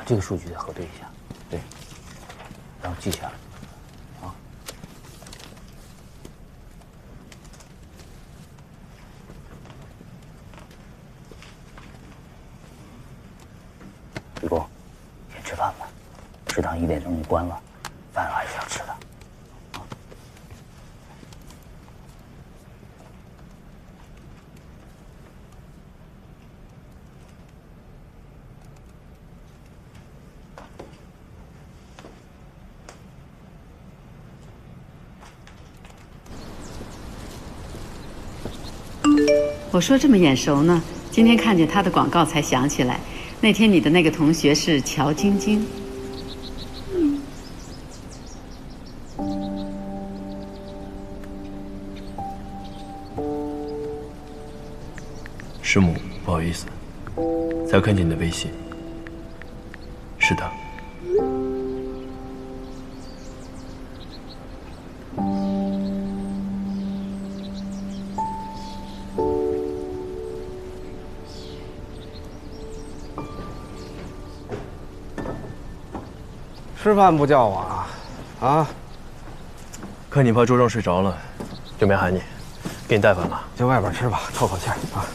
把这个数据再核对一下，对，然后记下来。 李工，先吃饭吧，食堂1点钟就关了，饭还是要吃的。我说这么眼熟呢，今天看见他的广告才想起来。 那天你的那个同学是乔晶晶，师母，不好意思，才看见你的微信。是的。吃饭不叫我啊？啊！看你怕桌上睡着了，就没喊你，给你带饭了。就外边吃吧，透口气儿啊。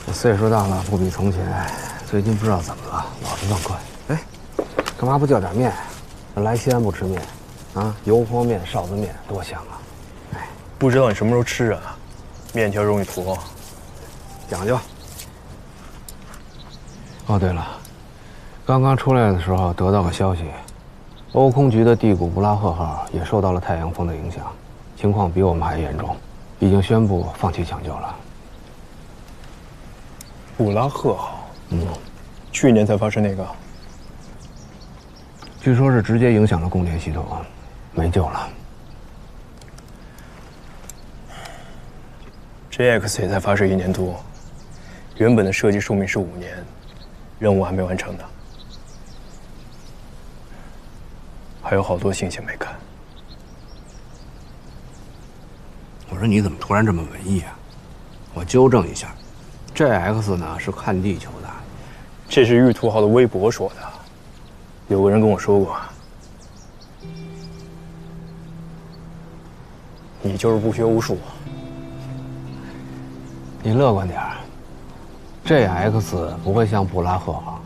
我岁数大了，不比从前。最近不知道怎么了，老是忘惯。哎，干嘛不叫点面？来西安不吃面，啊，油泼面、臊子面多香啊！哎，不知道你什么时候吃啊？面条容易坨，讲究。 哦，对了，刚刚出来的时候得到个消息，欧空局的地谷布拉赫号也受到了太阳风的影响，情况比我们还严重，已经宣布放弃抢救了。布拉赫号，去年才发生那个，据说是直接影响了供电系统，没救了。JX 也才发射1年多，原本的设计寿命是5年。 任务还没完成呢，还有好多星星没看。我说你怎么突然这么文艺啊？我纠正一下，JX 呢是看地球的，这是玉兔号的微博说的，有个人跟我说过，你就是不学无术。你乐观点儿。 JX 不会像布拉赫号，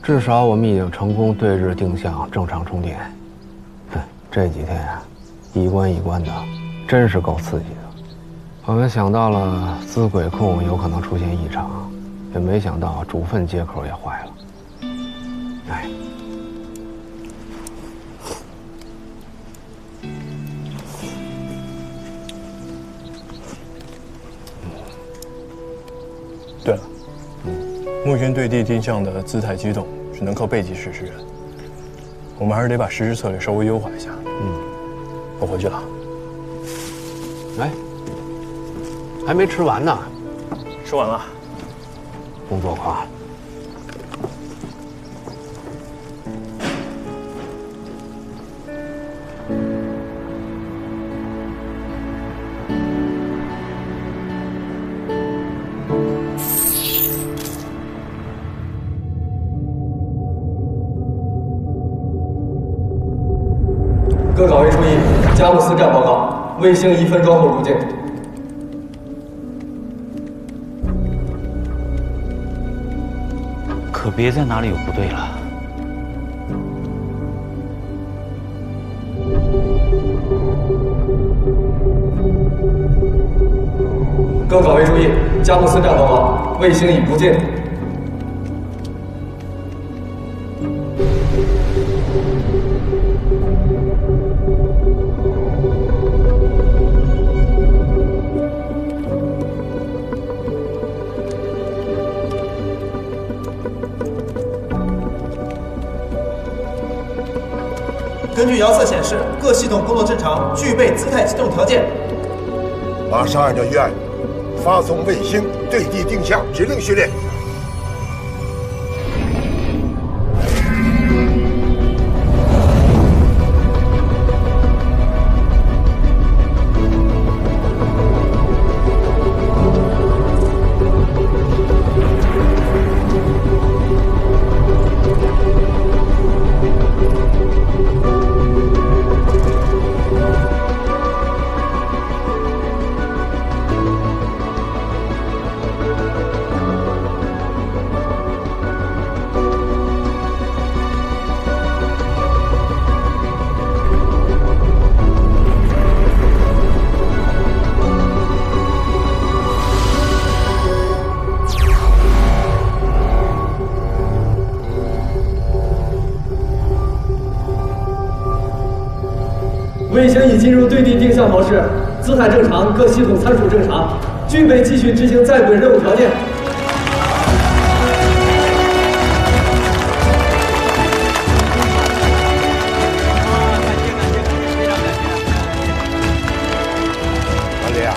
至少我们已经成功对日定向正常充电。哼，这几天啊，一关一关的，真是够刺激的。我们想到了资轨控有可能出现异常，也没想到主分接口也坏了。哎，对了。 目前对地定向的姿态机动只能靠背击实施，我们还是得把实施策略稍微优化一下。我回去了。哎，还没吃完呢。吃完了。工作狂。各岗位注意，佳木斯站报告，卫星1分钟后入境。可别在哪里有不对了。各岗位注意，佳木斯站报告，卫星已入境。 根据遥测显示，各系统工作正常，具备姿态机动条件。马上按照预案，发送卫星对地定向指令序列。卫星已进入对地定向模式，姿态正常，各系统参数正常，具备继续执行在轨任务条件。团里啊，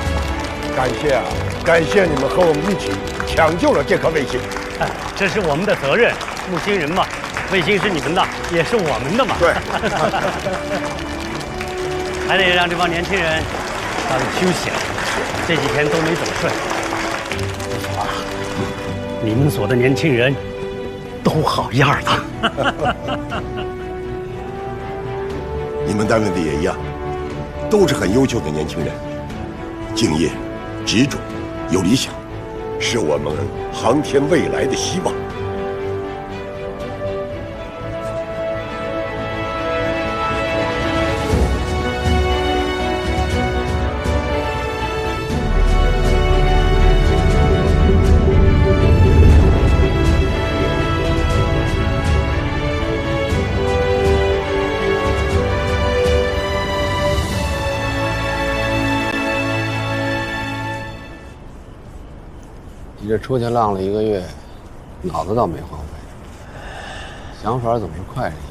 感谢你们和我们一起抢救了这颗卫星。哎，这是我们的责任，木星人嘛，卫星是你们的，也是我们的嘛。对，还得让这帮年轻人早点休息，这几天都没怎么睡。不错啊，你们所的年轻人都好样的。你们单位的也一样，都是很优秀的年轻人，敬业、执着、有理想，是我们航天未来的希望。你这出去浪了1个月，脑子倒没荒废，想法总是快着一步。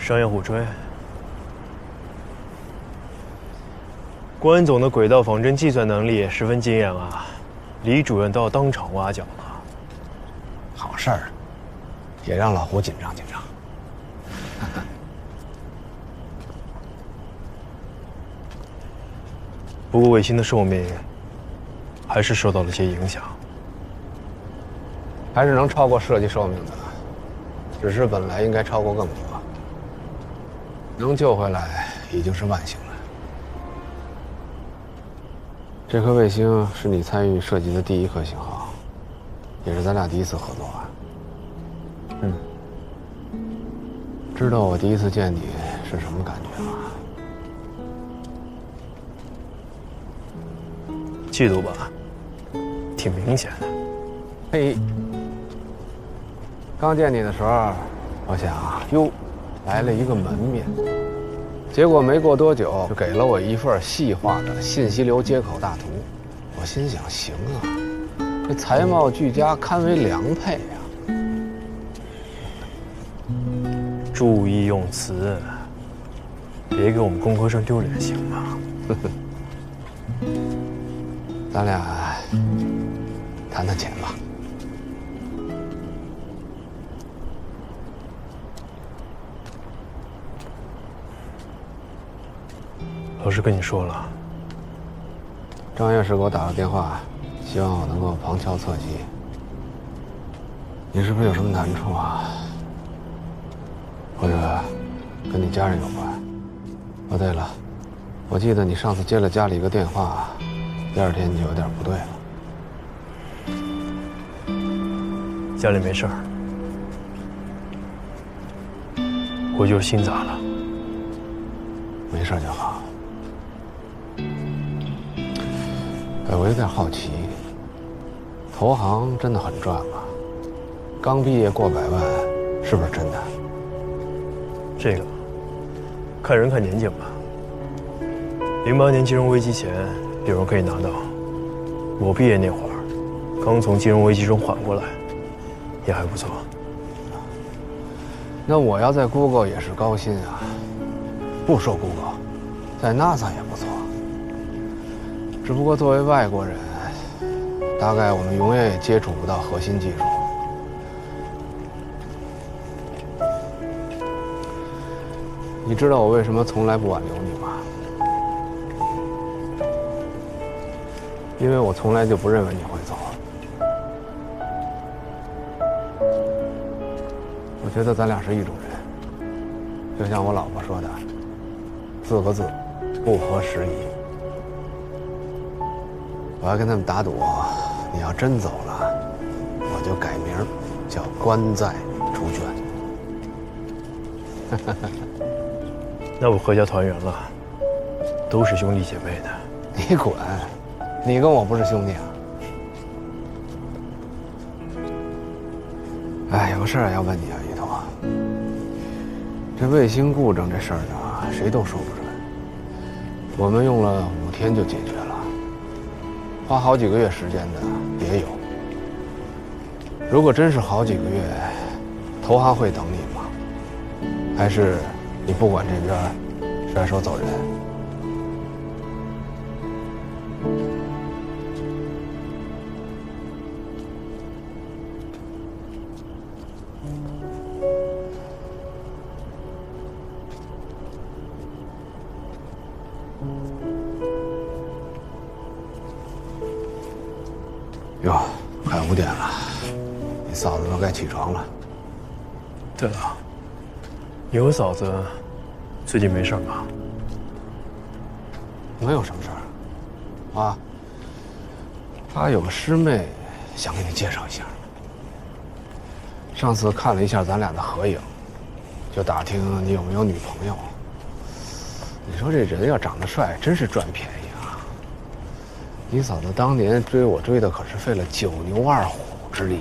商业互吹。关总的轨道仿真计算能力也十分惊艳啊，李主任都要当场挖角了。好事儿，也让老胡紧张紧张。不过卫星的寿命还是受到了些影响，还是能超过设计寿命的，只是本来应该超过更多。能救回来已经是万幸了。这颗卫星是你参与设计的第1颗型号，也是咱俩第1次合作啊。知道我第1次见你是什么感觉吗？嫉妒吧，挺明显的。嘿，刚见你的时候，我想哟，来了一个门面，结果没过多久就给了我一份细化的信息流接口大图。我心想，行啊，这才貌俱佳，堪为良配啊。注意用词，别给我们工科生丢脸，行吗？咱俩谈谈钱吧。老师跟你说了，张院士给我打了电话，希望我能够旁敲侧击。你是不是有什么难处啊？或者跟你家人有关？哦，对了，我记得你上次接了家里一个电话，第2天你就有点不对了。家里没事儿，我就是心杂了。没事就好。哎，我有点好奇，投行真的很赚吗？刚毕业过100万，是不是真的？这个看人看年纪吧。08年金融危机前，有人可以拿到。我毕业那会儿，刚从金融危机中缓过来，也还不错。那我要在 Google 也是高薪啊，不说 Google， 在 NASA 也不错。只不过作为外国人，大概我们永远也接触不到核心技术。你知道我为什么从来不挽留你吗？因为我从来就不认为你会走。我觉得咱俩是一种人，就像我老婆说的，4个字，不合时宜。我还跟他们打赌，你要真走了，我就改名叫关在出卷。那我阖家团圆了，都是兄弟姐妹的。你滚！你跟我不是兄弟啊！哎，有个事儿要问你啊，于头。这卫星故障这事儿呢，谁都说不准。我们用了5天就解决了，花好几个月时间的也有。如果真是好几个月，投行会等你吗？还是你不管这边甩手走人？哟，快5点了，你嫂子都该起床了。对了，你和嫂子最近没事吧？没有什么事儿，啊，她有个师妹，想给你介绍一下。上次看了一下咱俩的合影，就打听你有没有女朋友。你说这人要长得帅，真是赚便宜啊！你嫂子当年追我追的可是费了9牛2虎之力。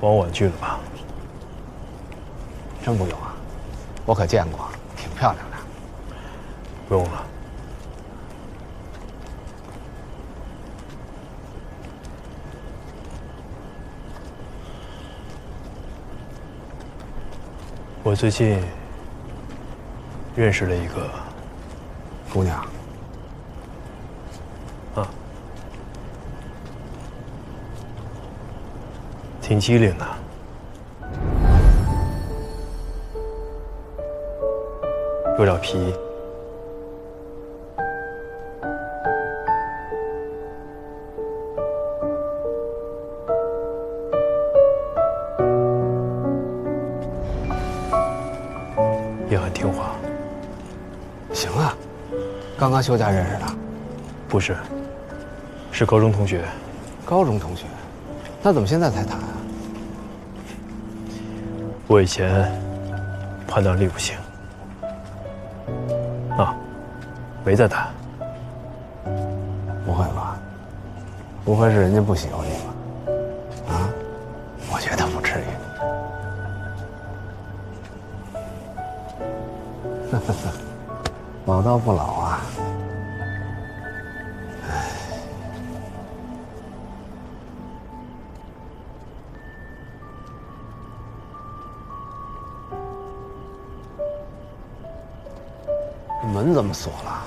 帮我婉拒了吧？真不用啊，我可见过，挺漂亮的。不用了。我最近认识了一个姑娘。啊，挺机灵的。有点皮。也很听话。行啊，刚刚休假认识的？不是，是高中同学。高中同学，那怎么现在才谈啊？我以前判断力不行。啊，没再谈。不会吧？不会是人家不喜欢你吧？啊？我觉得不至于。老道不老啊。这门怎么锁了？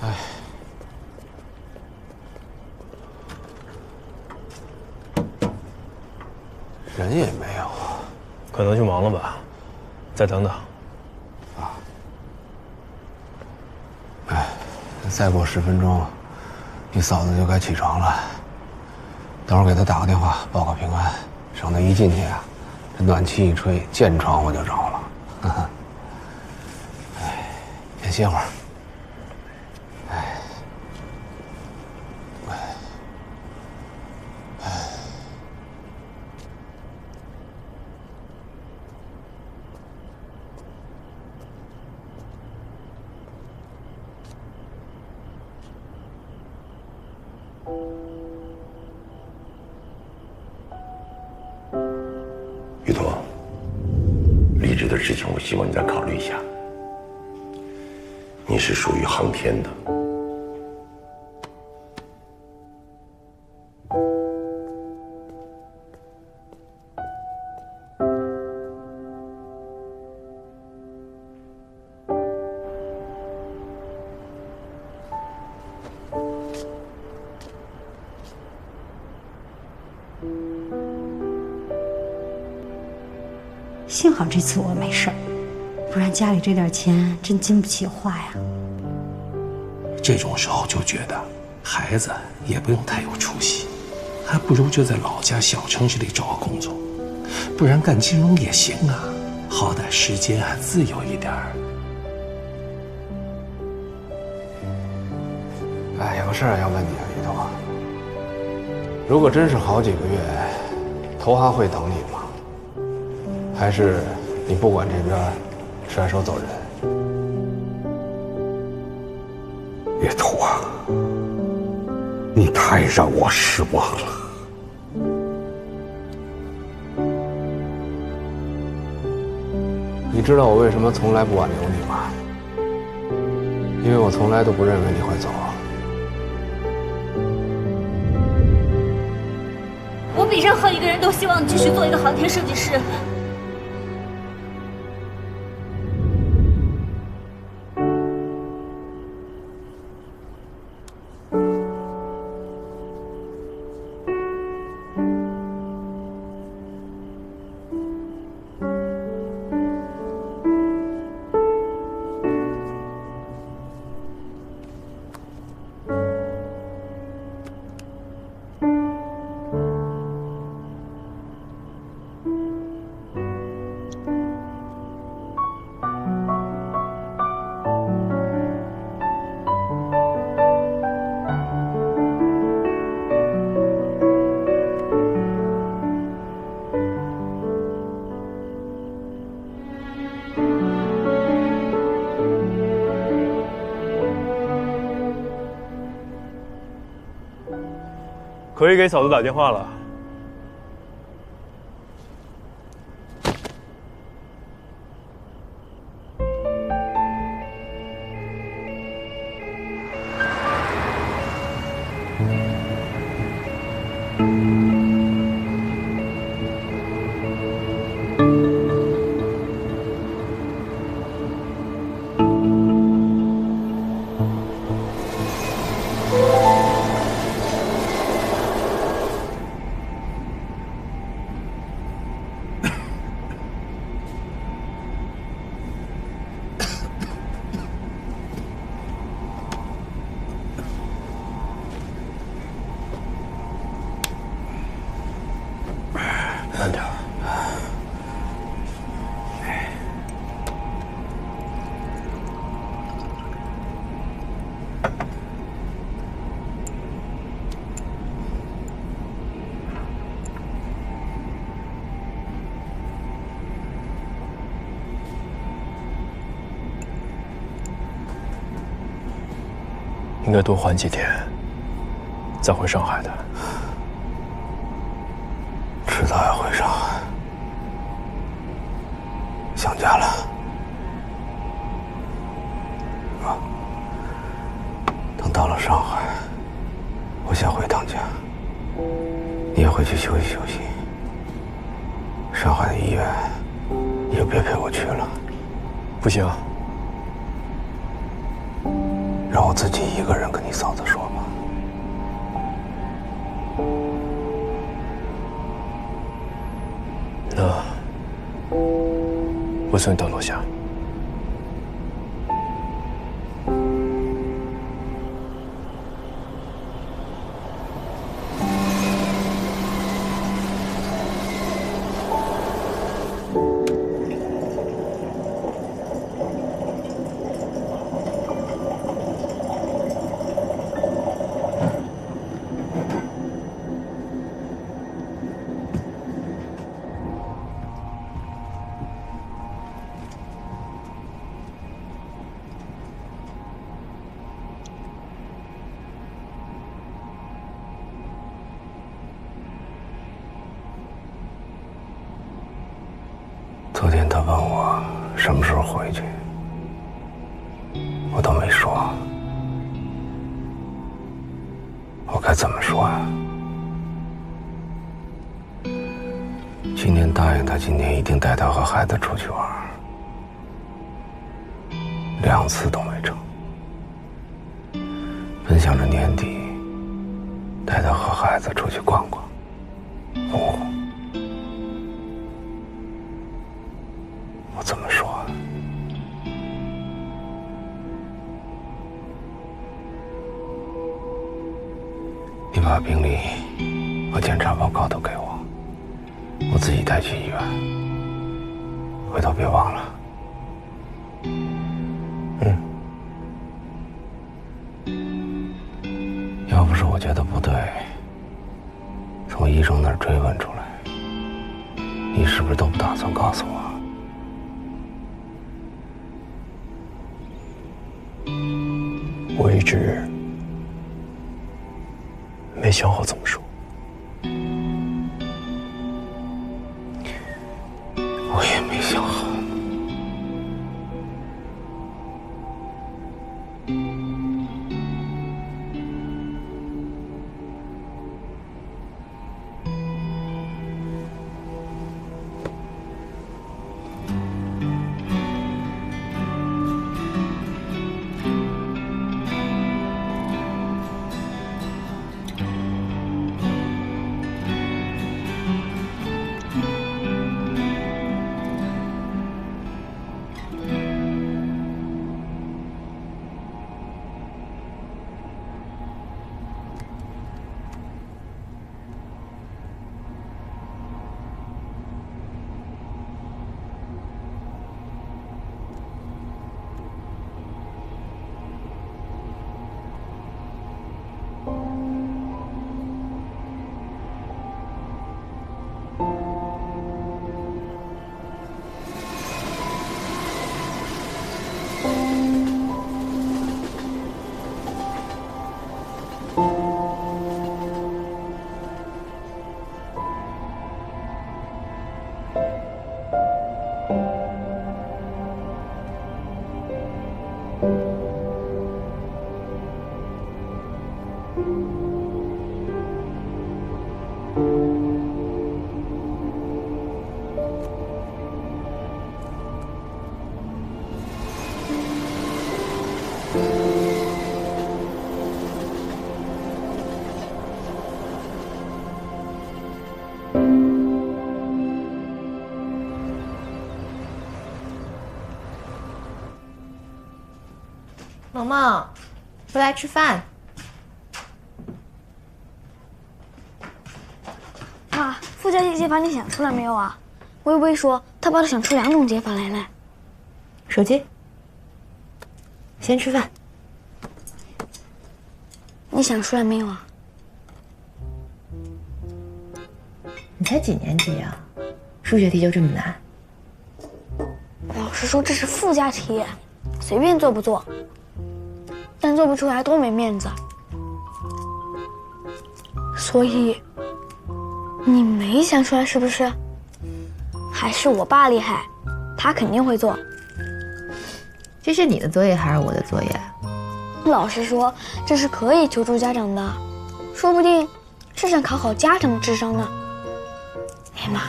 哎。人也没有，可能就忙了吧，再等等。啊，哎，再过10分钟，你嫂子就该起床了。等会儿给她打个电话报个平安，省得一进去啊，这暖气一吹，见床我就着了。哎，先歇会儿。哎。玉坨，离职的事情，我希望你再考虑一下。你是属于航天的，幸好这次我没事儿，不然家里这点钱真经不起花呀。这种时候就觉得孩子也不用太有出息，还不如就在老家小城市里找个工作，不然干金融也行啊，好歹时间还自由一点儿。哎，有个事儿要问你啊，玉头。如果真是好几个月，投行会等你吗？还是你不管这边甩手走人？玉头啊，你太让我失望了。你知道我为什么从来不挽留你吗？因为我从来都不认为你会走。我比任何一个人都希望继续做一个航天设计师。可以给嫂子打电话了。慢点。应该多缓几天，再回上海的。迟早要回上海，想家了。啊，等到了上海，我先回趟家，你也回去休息休息。上海的医院，你就别陪我去了。不行。让我自己一个人跟你嫂子说吧。那我送你到楼下。昨天他问我什么时候回去，我都没说。我该怎么说呀？今年答应他，今年一定带他和孩子出去玩，2次都没成。本想着年底带他和孩子出去逛逛，哄哄。我怎么说？你把病历和检查报告都给我，我自己带去医院。回头别忘了。要不是我觉得不对，从医生那儿追问出来，你是不是都不打算告诉我？我一直没想好怎么说。我也没想好。萌萌，回来吃饭。妈，附加解法你想出来没有啊？微微说她爸都想出2种解法来了。手机，先吃饭。你想出来没有啊？你才几年级啊？数学题就这么难？老师说这是附加题，随便做不做。但做不出来多没面子，所以你没想出来是不是？还是我爸厉害，他肯定会做。这是你的作业还是我的作业？老师说这是可以求助家长的，说不定是想考好家长的智商呢。哎妈，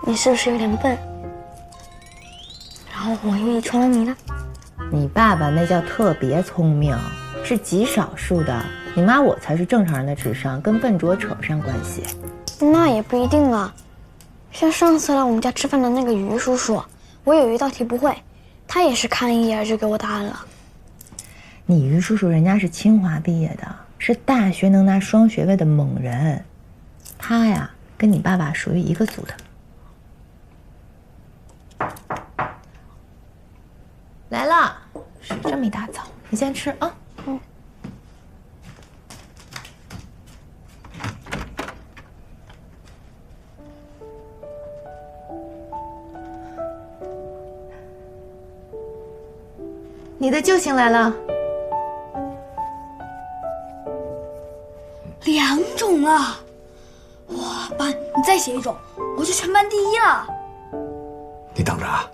你是不是有点笨？然后我又遗传了你呢？你爸爸那叫特别聪明，是极少数的。你妈我才是正常人的智商，跟笨拙扯不上关系。那也不一定啊。像上次来我们家吃饭的那个于叔叔，我有一道题不会，他也是看一眼就给我答案了。你于叔叔人家是清华毕业的，是大学能拿双学位的猛人，他呀跟你爸爸属于一个组的。来了，水这么一大早，你先吃啊。嗯。你的救星来了。2种啊！哇，爸，你再写1种，我就全班第1了。你等着啊。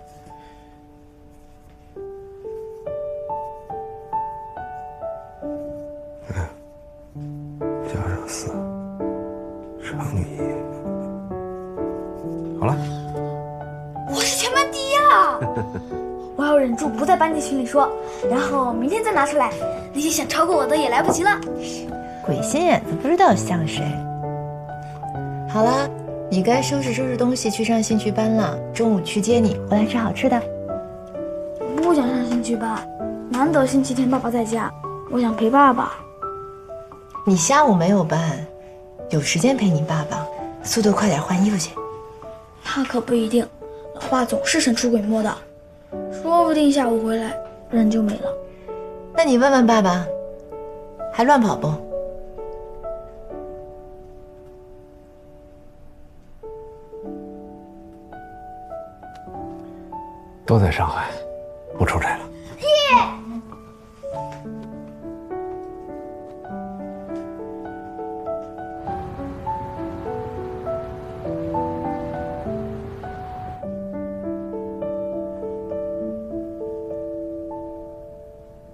加上4乘以，好了。我是全班第1了！我要忍住不在班级群里说，然后明天再拿出来，那些想超过我的也来不及了。鬼心眼子，不知道像谁。好了，你该收拾收拾东西去上兴趣班了。中午去接你，回来吃好吃的。我不想上兴趣班，难得星期天爸爸在家，我想陪爸爸。你下午没有班，有时间陪你爸爸，速度快点换衣服去。那可不一定，老爸总是神出鬼没的，说不定下午回来人就没了。那你问问爸爸，还乱跑不？都在上海，不出差了。